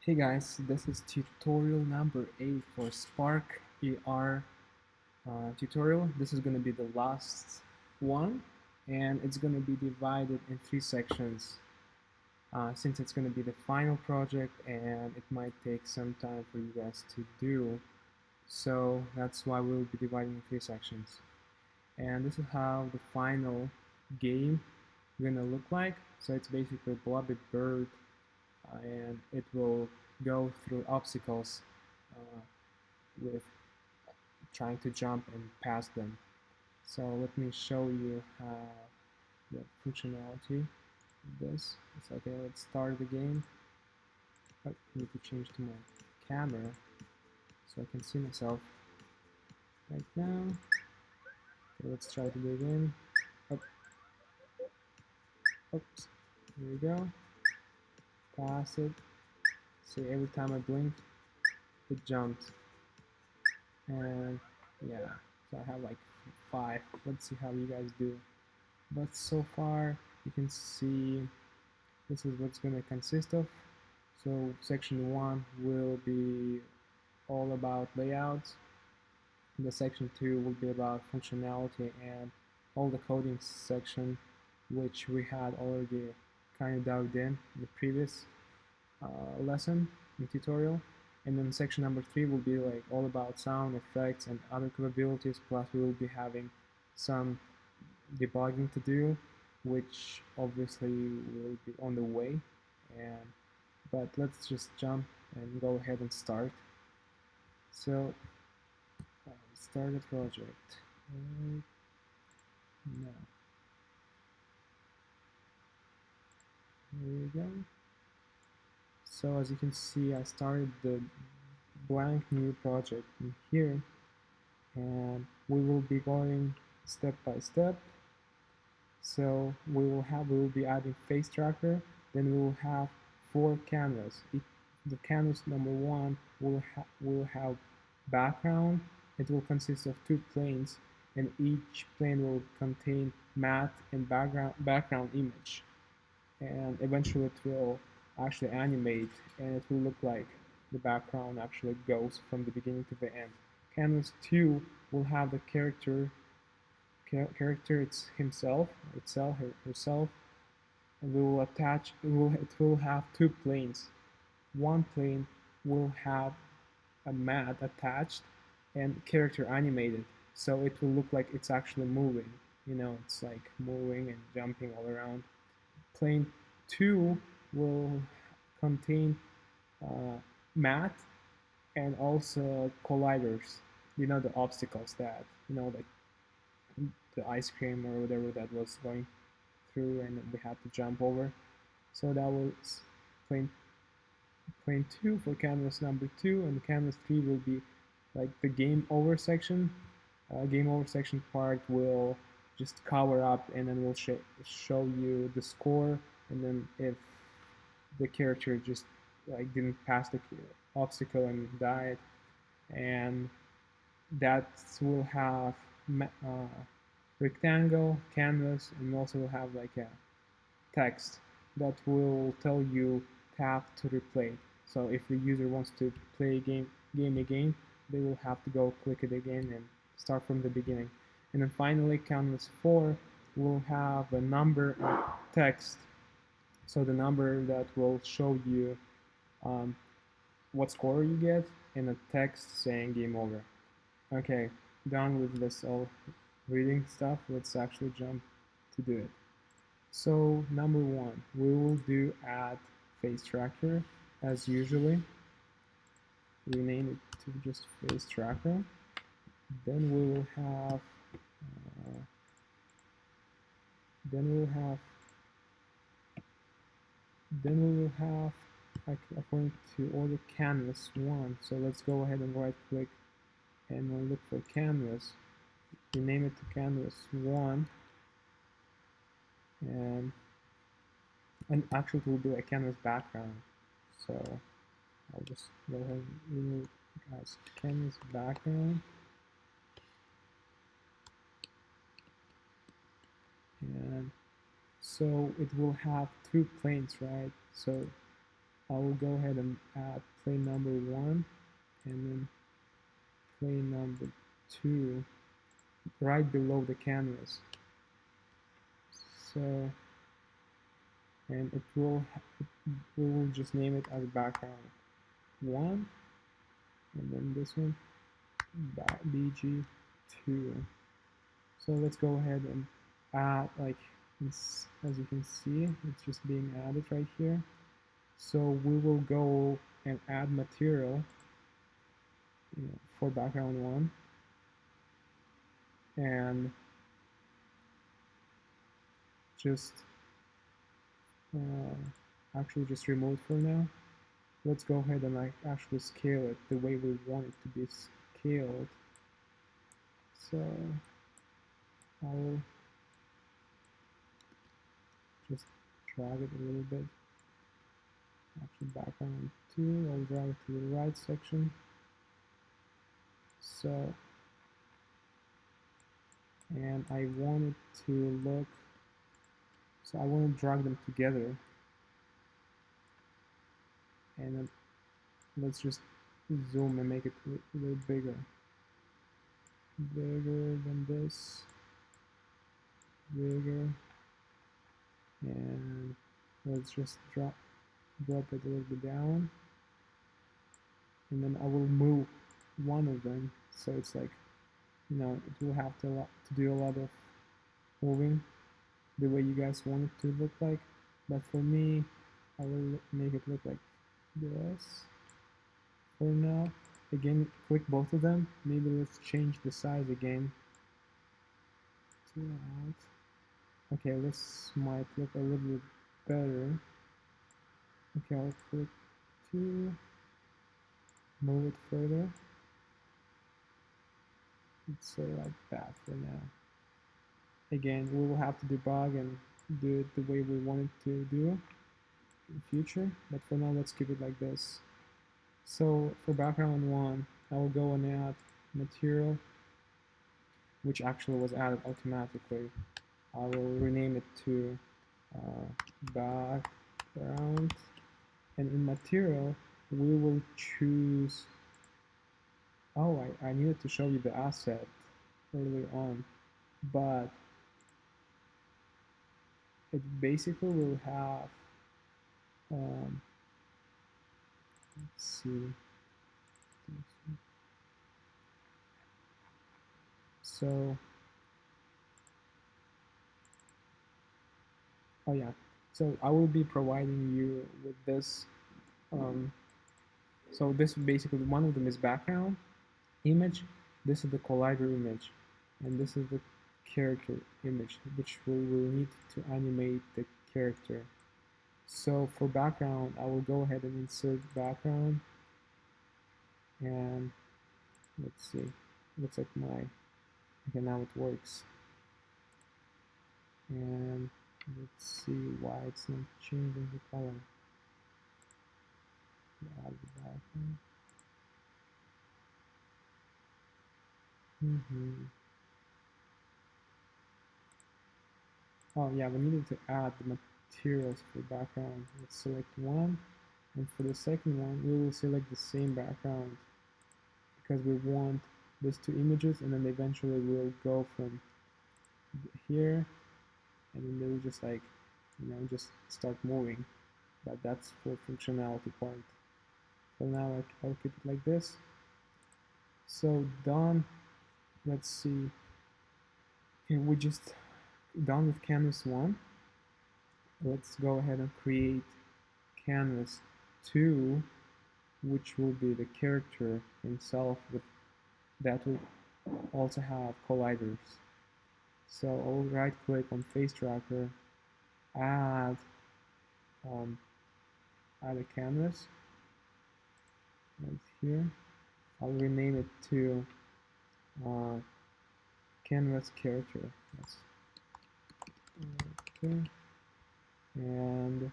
Hey guys, this is tutorial number 8 for Spark AR tutorial. This is going to be the last one, and it's going to be divided in 3 sections since it's going to be the final project and it might take some time for you guys to do. So that's why we'll be dividing in 3 sections. And this is how the final game going to look like. So it's basically a blobby bird and it will go through obstacles uh, with trying to jump and pass them. So let me show you how the functionality of this. It's okay, let's start the game. Oh, I need to change to my camera so I can see myself right now. Okay, let's try to do it again. Oh, oops, here we go. Pass it. See, every time I blink, it jumps. And yeah, so I have like 5. Let's see how you guys do. But so far you can see this is what's going to consist of. So section 1 will be all about layouts. The section 2 will be about functionality and all the coding section, which we had already kind of dived in the previous lesson in tutorial. And then section number 3 will be like all about sound effects and other capabilities, plus we will be having some debugging to do, which obviously will be on the way. And but let's just jump and go ahead and start. So start a project. Now here we go. So as you can see, I started the blank new project in here, and we will be going step by step. So we will be adding face tracker. Then we will have 4 canvas. The canvas number 1 will have background. It will consist of 2 planes, and each plane will contain matte and background image. And eventually it will actually animate, and it will look like the background actually goes from the beginning to the end. Canvas 2 will have the character it's himself, itself, herself, and we will attach. It will have 2 planes. One plane will have a mat attached and character animated, so it will look like it's actually moving. It's like moving and jumping all around. Plane 2 will contain uh, mat and also colliders. The obstacles that like the ice cream or whatever that was going through, and we had to jump over. So that was plane plane 2 for canvas number 2, and canvas 3 will be like the game over section. Game over section part will just cover up, and then we'll show you the score, and then if the character just like didn't pass the obstacle and died, and that will have rectangle canvas, and also will have like a text that will tell you tap to replay. So if the user wants to play a game again, they will have to go click it again and start from the beginning. And then finally, canvas 4 will have a number and text. So the number that will show you um, what score you get, and a text saying game over. Okay, done with this all reading stuff. Let's actually jump to do it. So number 1, we will do add face tracker as usually. Rename it to just face tracker. Then we will have uh, then we will have then we will have according to order canvas 1. So let's go ahead and right click and we'll look for canvas. Rename it to canvas 1, and actually it will be a canvas background. So I'll just go ahead and remove as canvas background. And so it will have 2 planes, right? So I will go ahead and add plane number 1 and then plane number 2 right below the canvas. So, and we will just name it as background 1, and then this one BG2. So let's go ahead and add, like, as you can see, it's just being added right here. So we will go and add material, for background 1, and just actually just remove for now. Let's go ahead and actually scale it the way we want it to be scaled. So I'll just drag it a little bit. Actually, background 2, I'll drag it to the right section. So, and I want it to look, so I want to drag them together. And then let's just zoom and make it a little bigger. Bigger than this. Bigger. And let's just drop it a little bit down. And then I will move one of them, so it's like, it will have to do a lot of moving the way you guys want it to look like. But for me, I will make it look like this for now. Again, click both of them. Maybe let's change the size again to that. Okay, this might look a little bit better. Okay, I'll click to move it further. Let's say like that for now. Again, we will have to debug and do it the way we want it to do in the future, but for now let's keep it like this. So for background 1, I will go and add material, which actually was added automatically. I will rename it to background, and in material we will choose, oh, I needed to show you the asset earlier on, but it basically will have, let's see, so, oh yeah, so I will be providing you with this, so this basically, one of them is background image, this is the collider image, and this is the character image, which we will need to animate the character. So for background, I will go ahead and insert background, and let's see, looks like okay, now it works. And let's see why it's not changing the color. Add the background. Oh yeah, we needed to add the materials for background. Let's select one, and for the second one, we will select the same background because we want these two images, and then eventually we'll go from here, and then they will just like, just start moving. But that's for functionality part. So now I'll keep it like this. So done. Let's see. Okay, we just done with canvas 1. Let's go ahead and create canvas 2, which will be the character himself, that will also have colliders. So I'll right click on face tracker, add a canvas right here. I'll rename it to canvas character. Yes. Okay. And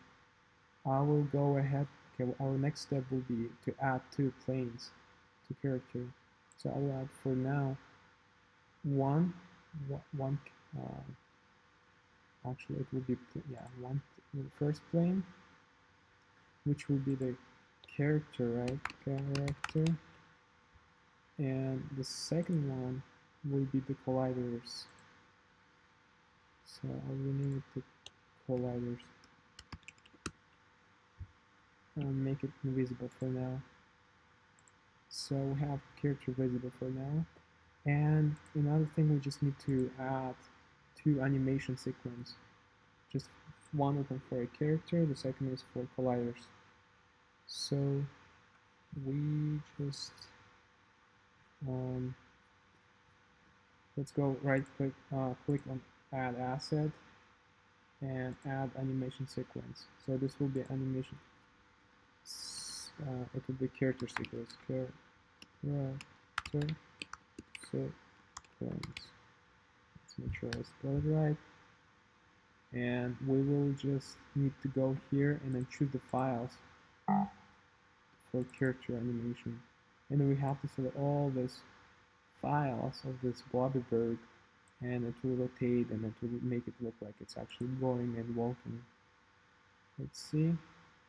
I will go ahead. Okay, our next step will be to add 2 planes to character. So I will add for now one. Actually, it will be one first plane, which will be the character, right? Character. And the second one will be the colliders. So I'll rename it to colliders and make it invisible for now. So we have character visible for now. And another thing, we just need to add two animation sequence. Just one of them for a character, the second is for colliders. So we just let's go right click on add asset and add animation sequence. So this will be animation. It will be character sequence. Character sequence. Let's make sure I spell it right. And we will just need to go here and then choose the files for character animation. And then we have to select all these files of this blobby bird, and it will rotate and it will make it look like it's actually going and walking. Let's see.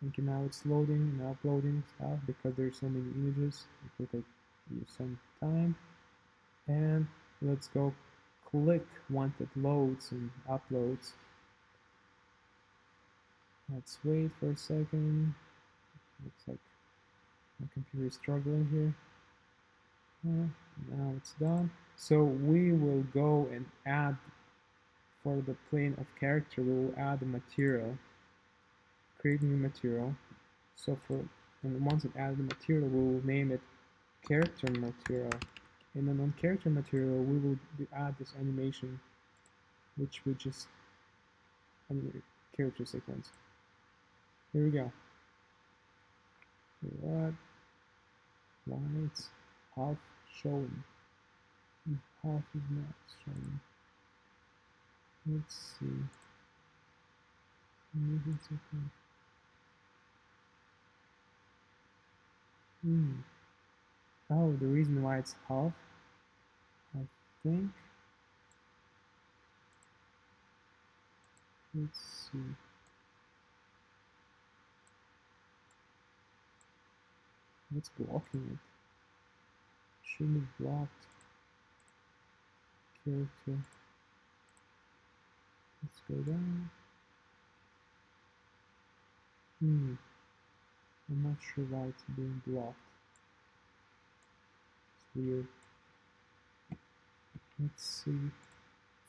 Okay, now it's loading and uploading stuff because there's so many images. It will take you some time. And let's go click once it loads and uploads. Let's wait for a second. Looks like my computer is struggling here. Now it's done. So we will go and add, for the plane of character, we will add a material, create new material. So and once it added the material, we will name it character material. And then on character material, we will add this animation, which we just character sequence. Here we go. What? Why it's half showing? Half is not showing. Let's see. Maybe it's okay. Oh, the reason why it's half, I think. Let's see. What's blocking it? Shouldn't have blocked character. Let's go down. I'm not sure why it's being blocked. It's weird. Let's see.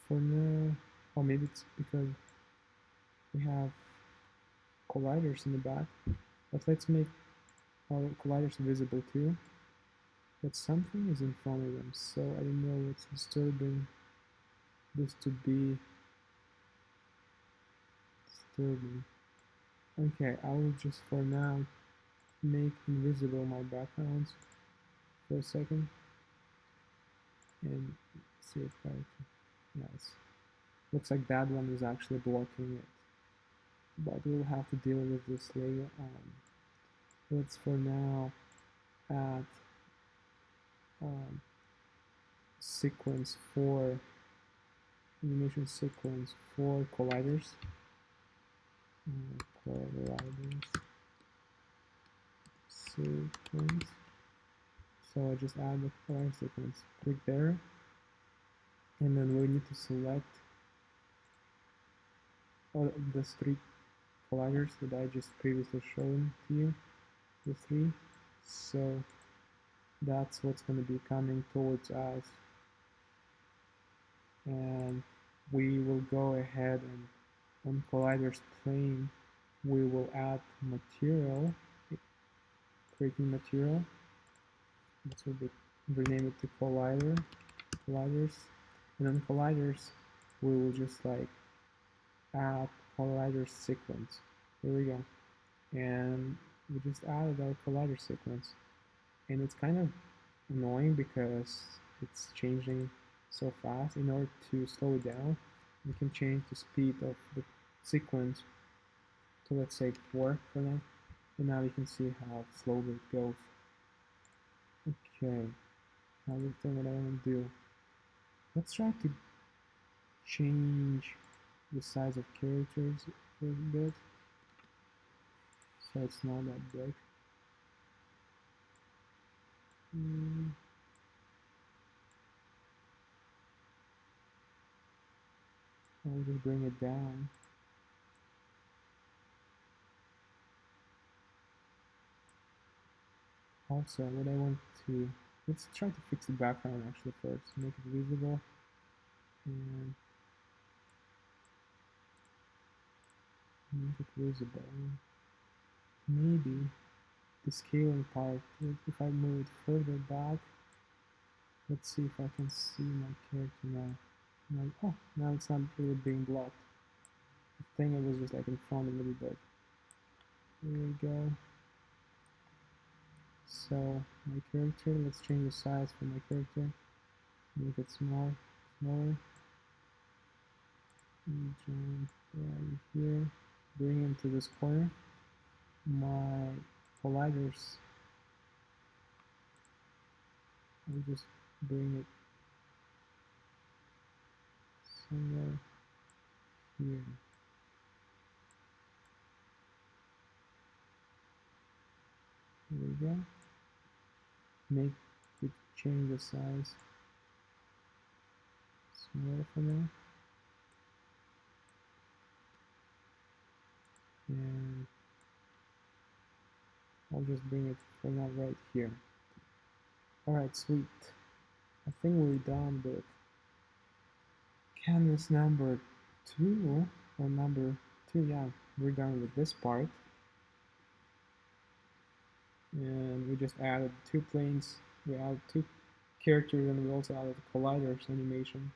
For now, oh, maybe it's because we have colliders in the back. But let's make our colliders visible too. But something is in front of them, so I don't know what's disturbing this to be disturbing. Okay, I will just for now make invisible my backgrounds for a second and see if I can. Yes, looks like that one is actually blocking it, but we'll have to deal with this later on. Let's for now add sequence for animation sequence for colliders. Colliders sequence. So I just add the collider sequence. Click there, and then we need to select all the three colliders that I just previously shown to you. The three. So that's what's going to be coming towards us, and we will go ahead and on colliders plane we will add material, creating material. This will be rename it to colliders, and then colliders we will just like add collider sequence. Here we go, and we just added our collider sequence, and it's kind of annoying because it's changing so fast. In order to slow it down, we can change the speed of the sequence to, let's say, 4 for now, and now you can see how slowly it goes. Okay, now the thing that I want to do, let's try to change the size of characters a little bit. so it's not that big. I'll just bring it down. Also, what I want to, let's try to fix the background actually first, make it visible, and make it visible. Maybe the scaling part, if I move it further back, let's see if I can see my character now. Now, oh, now it's not really being blocked. I think it was just like in front a little bit. There we go. So my character, let's change the size for my character. Make it smaller. And jump right here. Bring him to this corner. My colliders, I'll just bring it somewhere here. There we go. Make it change the size smaller for now. And I'll just bring it for now right here. Alright, sweet. I think we're done with canvas number 2, or number 2, yeah, we're done with this part. And we just added 2 planes, we added 2 characters, and we also added colliders animation.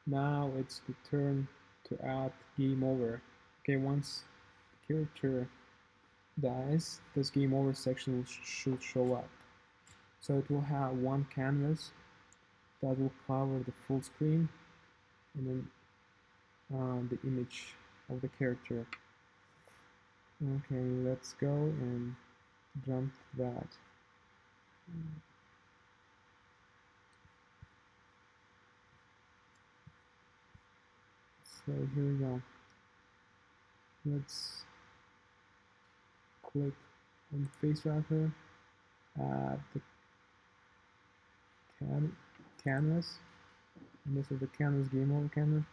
Now it's the turn to add game over. Okay, once the character dies, this game over section should show up. So it will have one canvas that will cover the full screen, and then the image of the character. Okay, let's go and jump that. So here we go. Let's click on face wrapper, add the canvas, and this is the canvas game over canvas.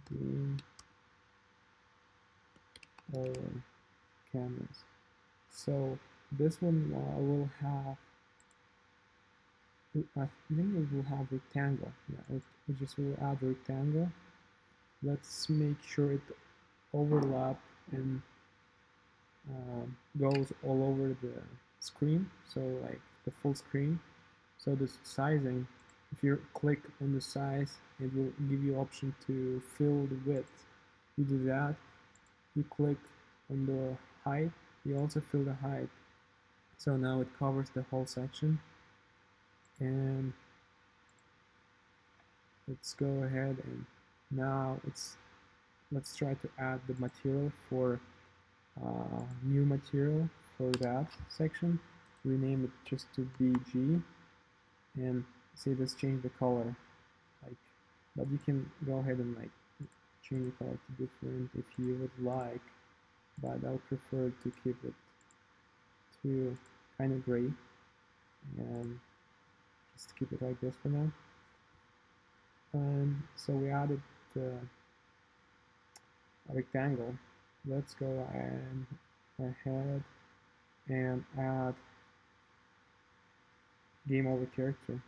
Game over canvas. So this one will have, I think it will have rectangle. Yeah, it just will add rectangle. Let's make sure it overlap and goes all over the screen, so like the full screen. So the sizing, if you click on the size, it will give you option to fill the width. You do that, you click on the height, you also fill the height. So now it covers the whole section. And let's go ahead and now let's try to add the material for new material for that section. Rename it just to BG, and say let's change the color, like, but you can go ahead and like change the color to different if you would like, but I'll prefer to keep it to kind of gray, and just keep it like this for now. And so we added the rectangle. Let's go ahead and add game over character.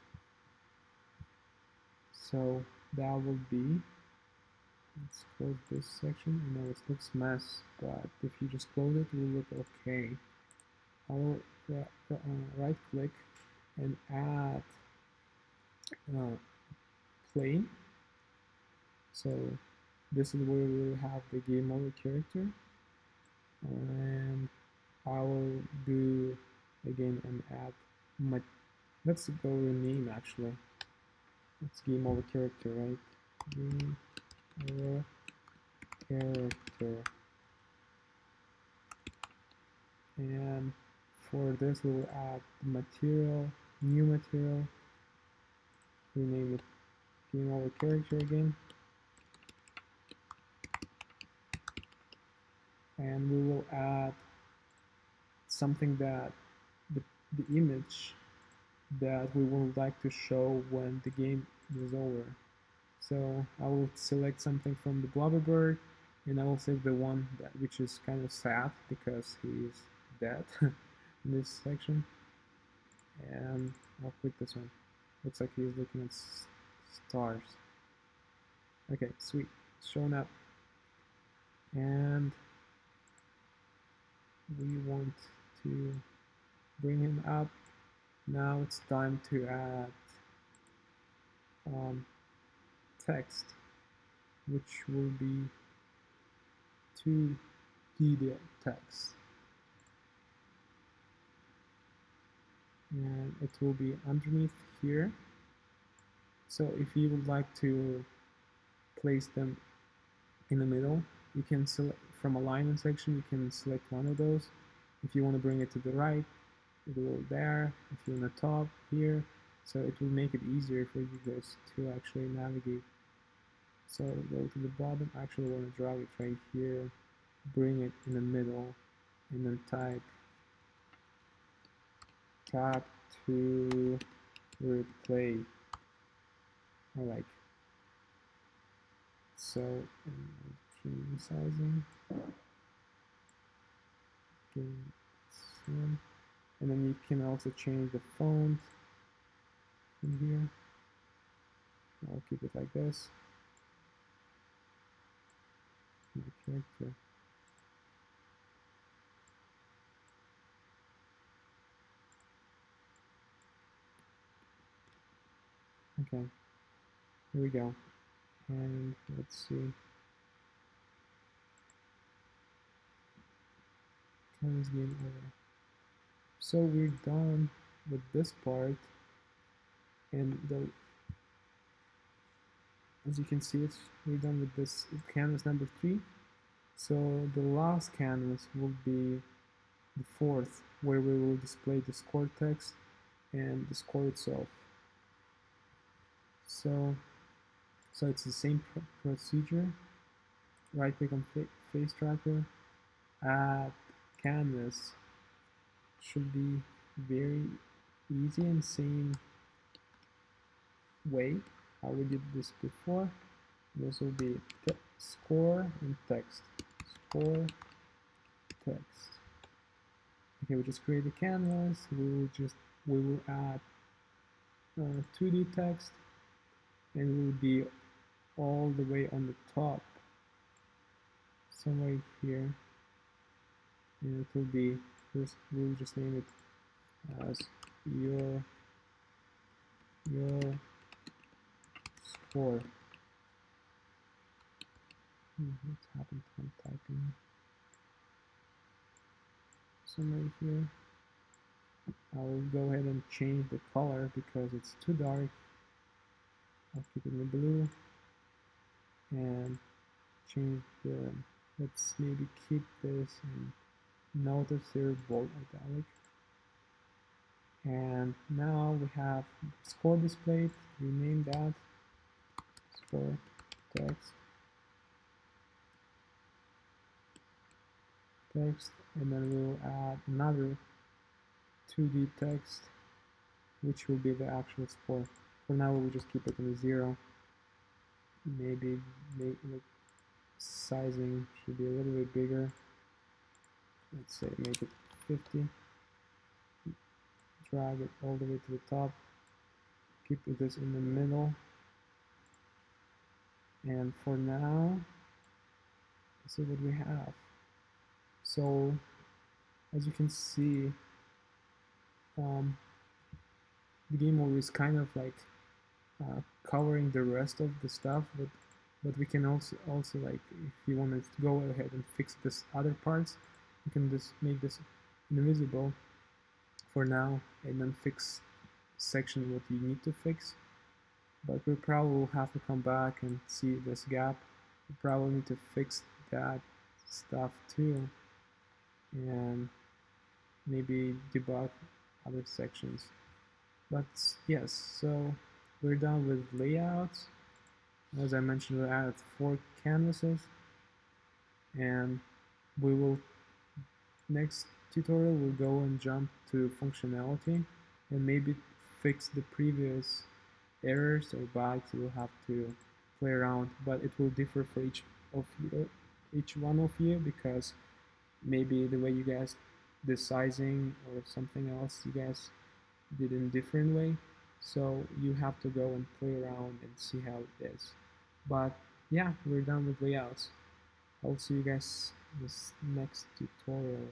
So that will be, let's close this section. I know it looks mess, but if you just close it, it will look okay. I will right click and add plane. So this is where we will have the game over character, and I will do again and add my, let's go rename actually. It's game over character, right? Game over character. And for this we will add material, new material, rename it game over character again. and we will add something that the image that we would like to show when the game is over. So I will select something from the blobber bird, and I will save the one which is kind of sad because he is dead in this section, and I'll click this one. Looks like he's looking at stars. Okay, sweet, it's shown up, and we want to bring him up. Now it's time to add text, which will be 2D text, and it will be underneath here. So if you would like to place them in the middle, you can select from alignment section, you can select one of those. If you want to bring it to the right, it will there. If you're on the top, here. So it will make it easier for you guys to actually navigate. So go to the bottom, actually want to drag it right here, bring it in the middle, and then type tap to replay. Alright. So change the sizing. And then you can also change the font in here. I'll keep it like this. My character. Okay, here we go. And let's see. Times game over. So we're done with this part, and as you can see, we're done with this canvas number 3. So the last canvas will be the 4th, where we will display the score text and the score itself. So it's the same procedure. Right click on face tracker, add canvas. Should be very easy and same way how we did this before. This will be score and text. Score, text. Okay, we just create a canvas. We will add 2D text, and it will be all the way on the top, somewhere here, and it will be first. We'll just name it as your score. What's happened to I'm typing? Somewhere here. I'll go ahead and change the color because it's too dark. I'll keep it in the blue and change the, let's maybe keep this and notice here bold italic. And now we have score displayed. Rename that score text, and then we'll add another 2D text, which will be the actual score. For now, we'll just keep it in 0. Maybe make the sizing should be a little bit bigger. Let's say make it 50. Drag it all the way to the top. Keep this in the middle. And for now, this is what we have. So, as you can see, the game mode is kind of like covering the rest of the stuff, but we can also like, if you wanted to go ahead and fix this other parts, you can just make this invisible for now and then fix section what you need to fix. But we probably will have to come back and see this gap. We probably need to fix that stuff too, and maybe debug other sections. But yes, so we're done with layouts. As I mentioned, we added 4 canvases, and We will next tutorial we'll go and jump to functionality and maybe fix the previous errors or bugs. We'll have to play around, but it will differ for of you, each one of you, because maybe the way you guys the sizing or something else you guys did in a different way. So you have to go and play around and see how it is. But yeah, we're done with layouts. I'll see you guys in this next tutorial.